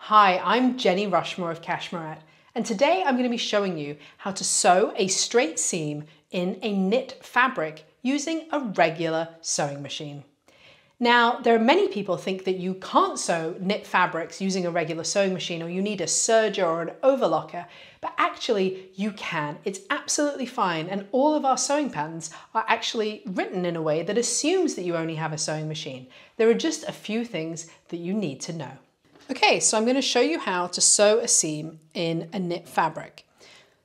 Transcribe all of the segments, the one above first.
Hi, I'm Jenny Rushmore of Cashmerette, and today I'm going to be showing you how to sew a straight seam in a knit fabric using a regular sewing machine. Now, there are many people think that you can't sew knit fabrics using a regular sewing machine, or you need a serger or an overlocker, but actually you can. It's absolutely fine, and all of our sewing patterns are actually written in a way that assumes that you only have a sewing machine. There are just a few things that you need to know. Okay, so I'm going to show you how to sew a seam in a knit fabric.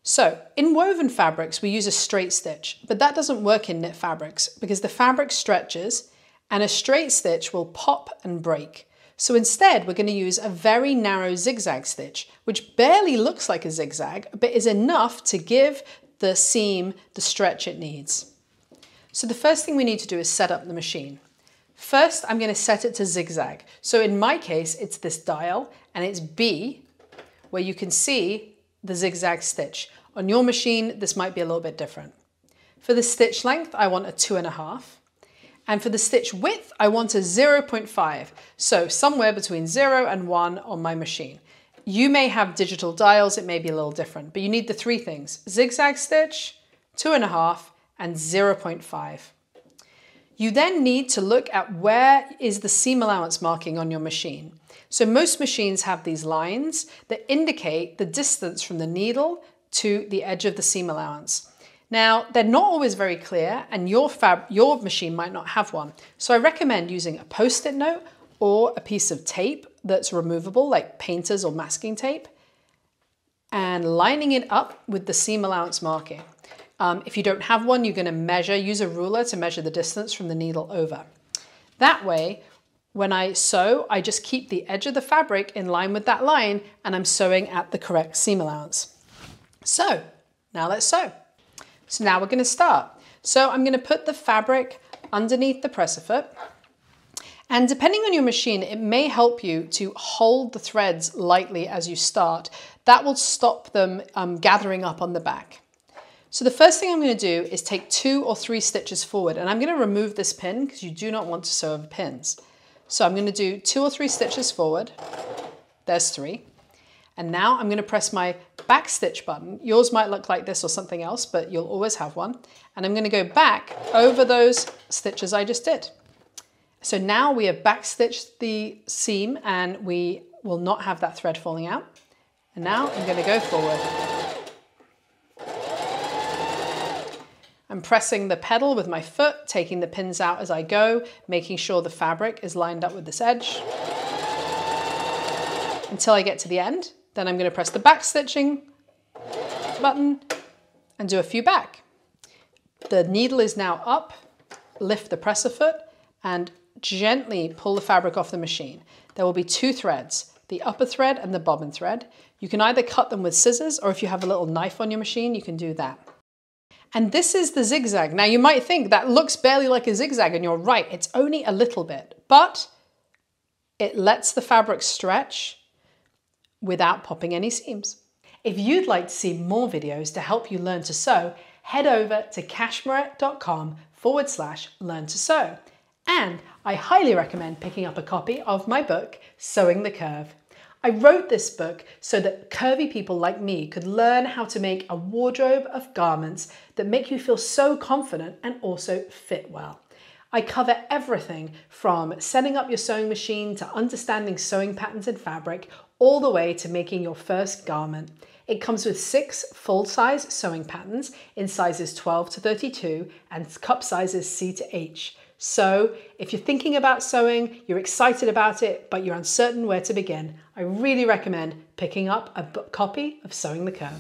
So in woven fabrics, we use a straight stitch, but that doesn't work in knit fabrics because the fabric stretches and a straight stitch will pop and break. So instead, we're going to use a very narrow zigzag stitch, which barely looks like a zigzag, but is enough to give the seam the stretch it needs. So the first thing we need to do is set up the machine. First, I'm going to set it to zigzag. So in my case, it's this dial and it's B, where you can see the zigzag stitch. On your machine, this might be a little bit different. For the stitch length, I want a 2.5. And for the stitch width, I want a 0.5. So somewhere between 0 and 1 on my machine. You may have digital dials, it may be a little different, but you need the three things: zigzag stitch, 2.5, and 0.5. You then need to look at where is the seam allowance marking on your machine. So most machines have these lines that indicate the distance from the needle to the edge of the seam allowance. Now, they're not always very clear, and your machine might not have one. So I recommend using a post-it note or a piece of tape that's removable, like painter's or masking tape, and lining it up with the seam allowance marking. If you don't have one, you're going to use a ruler to measure the distance from the needle over. That way, when I sew, I just keep the edge of the fabric in line with that line, and I'm sewing at the correct seam allowance. So now let's sew. So now we're going to start. So I'm going to put the fabric underneath the presser foot. And depending on your machine, it may help you to hold the threads lightly as you start. That will stop them gathering up on the back. So the first thing I'm going to do is take 2 or 3 stitches forward, and I'm going to remove this pin because you do not want to sew over pins. So I'm going to do 2 or 3 stitches forward. There's 3. And now I'm going to press my back stitch button. Yours might look like this or something else, but you'll always have one. And I'm going to go back over those stitches I just did. So now we have back stitched the seam and we will not have that thread falling out. And now I'm going to go forward. I'm pressing the pedal with my foot, taking the pins out as I go, making sure the fabric is lined up with this edge until I get to the end. Then I'm going to press the back stitching button and do a few back. The needle is now up, lift the presser foot and gently pull the fabric off the machine. There will be 2 threads, the upper thread and the bobbin thread. You can either cut them with scissors, or if you have a little knife on your machine, you can do that. And this is the zigzag. Now you might think that looks barely like a zigzag, and you're right, it's only a little bit, but it lets the fabric stretch without popping any seams. If you'd like to see more videos to help you learn to sew, head over to cashmerette.com/learn to sew. And I highly recommend picking up a copy of my book, Sewing the Curve. I wrote this book so that curvy people like me could learn how to make a wardrobe of garments that make you feel so confident and also fit well. I cover everything from setting up your sewing machine to understanding sewing patterns in fabric, all the way to making your first garment. It comes with 6 full-size sewing patterns in sizes 12 to 32 and cup sizes C to H. So if you're thinking about sewing, you're excited about it, but you're uncertain where to begin, I really recommend picking up a copy of Sewing the Curve.